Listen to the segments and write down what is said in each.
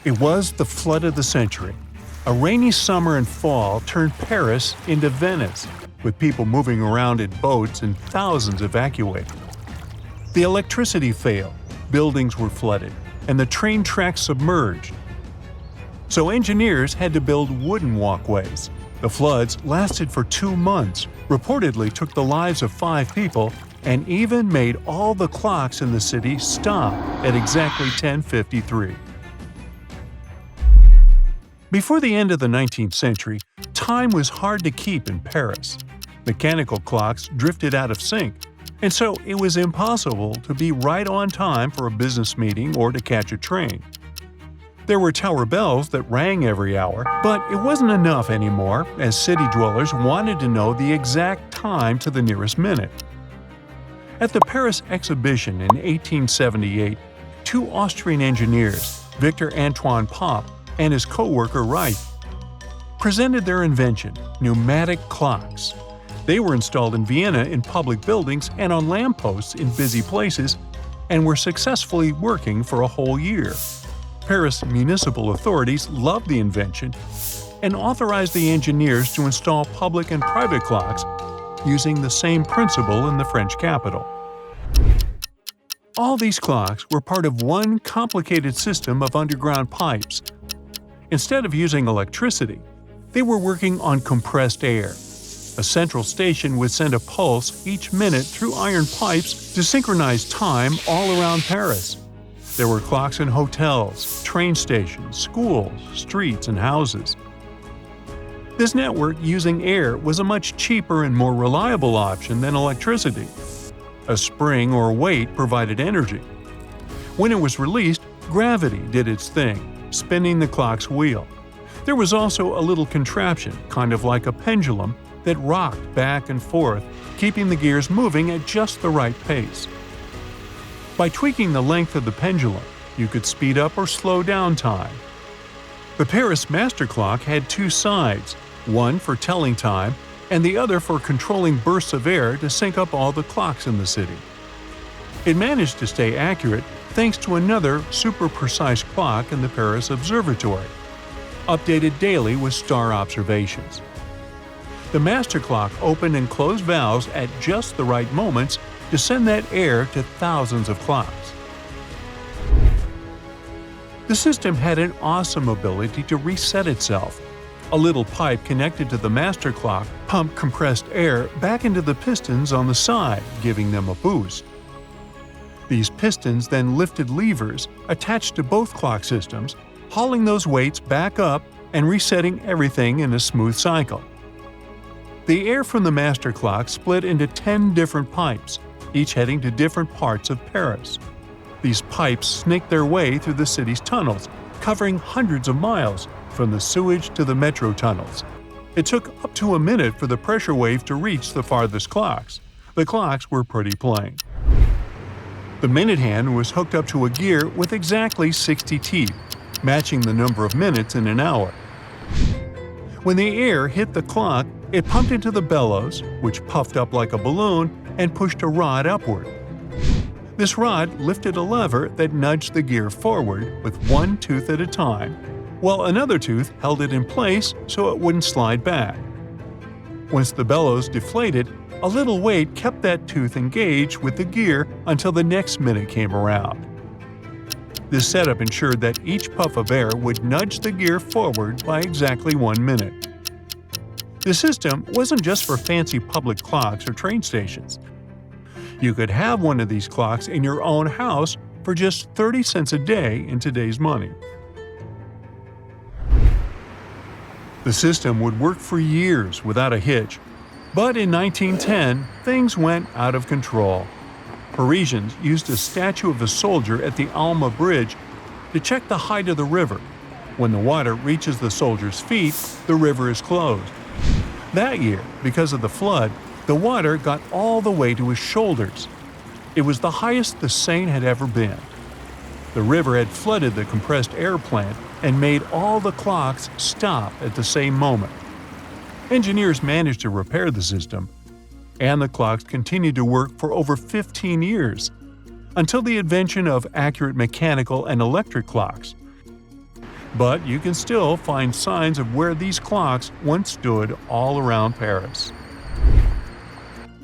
It was the flood of the century. A rainy summer and fall turned Paris into Venice, with people moving around in boats and thousands evacuated. The electricity failed, buildings were flooded, and the train tracks submerged. So engineers had to build wooden walkways. The floods lasted for 2 months, reportedly took the lives of 5 people, and even made all the clocks in the city stop at exactly 10:53. Before the end of the 19th century, time was hard to keep in Paris. Mechanical clocks drifted out of sync, and so it was impossible to be right on time for a business meeting or to catch a train. There were tower bells that rang every hour, but it wasn't enough anymore, as city dwellers wanted to know the exact time to the nearest minute. At the Paris exhibition in 1878, 2 Austrian engineers, Victor Antoine Pop and his co-worker Wright, presented their invention, pneumatic clocks. They were installed in Vienna in public buildings and on lampposts in busy places, and were successfully working for a whole year. Paris municipal authorities loved the invention and authorized the engineers to install public and private clocks using the same principle in the French capital. All these clocks were part of one complicated system of underground pipes. Instead of using electricity, they were working on compressed air. A central station would send a pulse each minute through iron pipes to synchronize time all around Paris. There were clocks in hotels, train stations, schools, streets, and houses. This network using air was a much cheaper and more reliable option than electricity. A spring or weight provided energy. When it was released, gravity did its thing, spinning the clock's wheel. There was also a little contraption, kind of like a pendulum, that rocked back and forth, keeping the gears moving at just the right pace. By tweaking the length of the pendulum, you could speed up or slow down time. The Paris master clock had 2 sides, one for telling time and the other for controlling bursts of air to sync up all the clocks in the city. It managed to stay accurate thanks to another super-precise clock in the Paris Observatory, updated daily with star observations. The master clock opened and closed valves at just the right moments to send that air to thousands of clocks. The system had an awesome ability to reset itself. A little pipe connected to the master clock pumped compressed air back into the pistons on the side, giving them a boost. These pistons then lifted levers attached to both clock systems, hauling those weights back up and resetting everything in a smooth cycle. The air from the master clock split into 10 different pipes, each heading to different parts of Paris. These pipes snaked their way through the city's tunnels, covering hundreds of miles, from the sewage to the metro tunnels. It took up to a minute for the pressure wave to reach the farthest clocks. The clocks were pretty plain. The minute hand was hooked up to a gear with exactly 60 teeth, matching the number of minutes in an hour. When the air hit the clock, it pumped into the bellows, which puffed up like a balloon and pushed a rod upward. This rod lifted a lever that nudged the gear forward with one tooth at a time, while another tooth held it in place so it wouldn't slide back. Once the bellows deflated, a little weight kept that tooth engaged with the gear until the next minute came around. This setup ensured that each puff of air would nudge the gear forward by exactly 1 minute. The system wasn't just for fancy public clocks or train stations. You could have one of these clocks in your own house for just 30 cents a day in today's money. The system would work for years without a hitch, but in 1910, things went out of control. Parisians used a statue of a soldier at the Alma Bridge to check the height of the river. When the water reaches the soldier's feet, the river is closed. That year, because of the flood, the water got all the way to his shoulders. It was the highest the Seine had ever been. The river had flooded the compressed air plant and made all the clocks stop at the same moment. Engineers managed to repair the system, and the clocks continued to work for over 15 years, until the invention of accurate mechanical and electric clocks. but you can still find signs of where these clocks once stood all around Paris.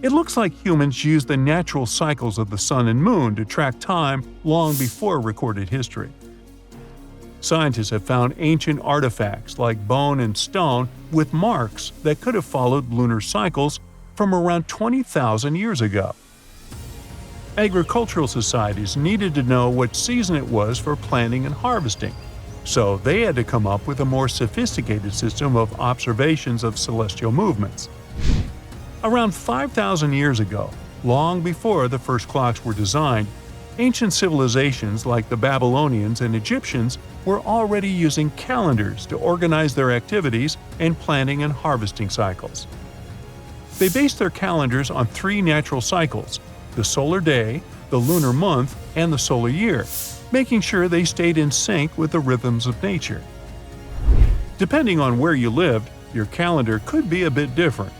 It looks like humans used the natural cycles of the sun and moon to track time long before recorded history. Scientists have found ancient artifacts like bone and stone with marks that could have followed lunar cycles from around 20,000 years ago. Agricultural societies needed to know what season it was for planting and harvesting, so they had to come up with a more sophisticated system of observations of celestial movements. Around 5,000 years ago, long before the first clocks were designed, ancient civilizations like the Babylonians and Egyptians were already using calendars to organize their activities and planting and harvesting cycles. They based their calendars on 3 natural cycles: the solar day, the lunar month, and the solar year, making sure they stayed in sync with the rhythms of nature. Depending on where you lived, your calendar could be a bit different.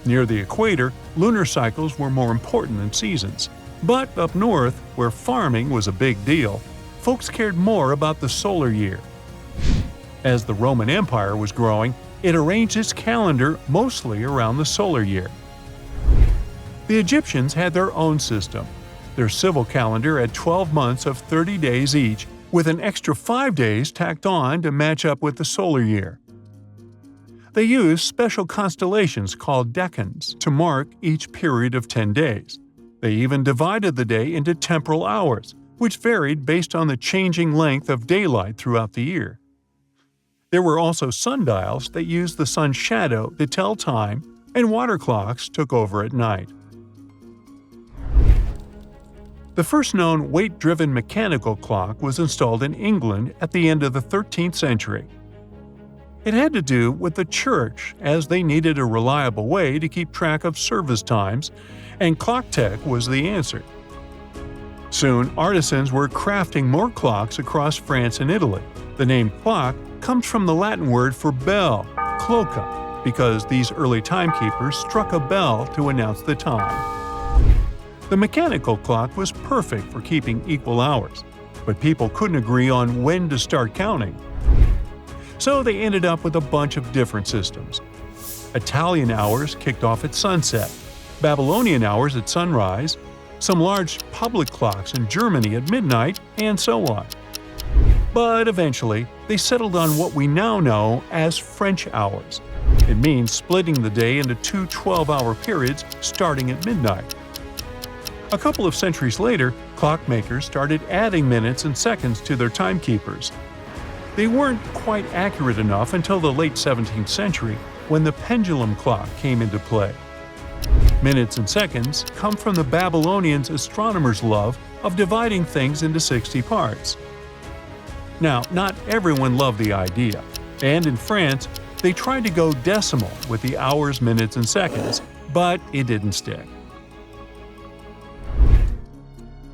Near the equator, lunar cycles were more important than seasons. But up north, where farming was a big deal, folks cared more about the solar year. As the Roman Empire was growing, it arranged its calendar mostly around the solar year. The Egyptians had their own system. Their civil calendar had 12 months of 30 days each, with an extra 5 days tacked on to match up with the solar year. They used special constellations called decans to mark each period of 10 days. They even divided the day into temporal hours, which varied based on the changing length of daylight throughout the year. There were also sundials that used the sun's shadow to tell time, and water clocks took over at night. The first known weight-driven mechanical clock was installed in England at the end of the 13th century. It had to do with the church, as they needed a reliable way to keep track of service times, and clock tech was the answer. Soon, artisans were crafting more clocks across France and Italy. The name clock comes from the Latin word for bell, cloca, because these early timekeepers struck a bell to announce the time. The mechanical clock was perfect for keeping equal hours, but people couldn't agree on when to start counting. So they ended up with a bunch of different systems. Italian hours kicked off at sunset, Babylonian hours at sunrise, some large public clocks in Germany at midnight, and so on. But eventually, they settled on what we now know as French hours. It means splitting the day into 2 12-hour periods starting at midnight. A couple of centuries later, clockmakers started adding minutes and seconds to their timekeepers. They weren't quite accurate enough until the late 17th century, when the pendulum clock came into play. Minutes and seconds come from the Babylonians' astronomers' love of dividing things into 60 parts. Now, not everyone loved the idea, and in France, they tried to go decimal with the hours, minutes, and seconds, but it didn't stick.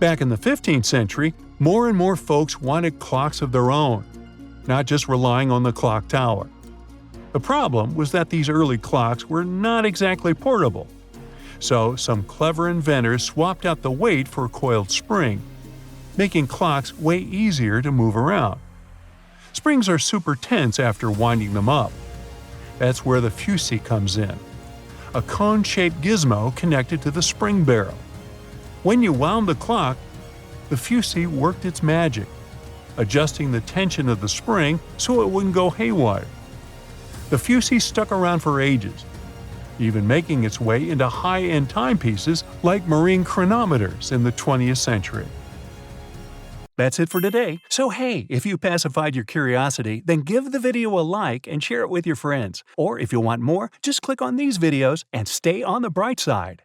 Back in the 15th century, more and more folks wanted clocks of their own, not just relying on the clock tower. The problem was that these early clocks were not exactly portable. So some clever inventors swapped out the weight for a coiled spring, making clocks way easier to move around. Springs are super tense after winding them up. That's where the fusee comes in, a cone-shaped gizmo connected to the spring barrel. When you wound the clock, the fusee worked its magic, adjusting the tension of the spring so it wouldn't go haywire. The fusee stuck around for ages, even making its way into high-end timepieces like marine chronometers in the 20th century. That's it for today. So hey, if you pacified your curiosity, then give the video a like and share it with your friends. Or if you want more, just click on these videos and stay on the bright side.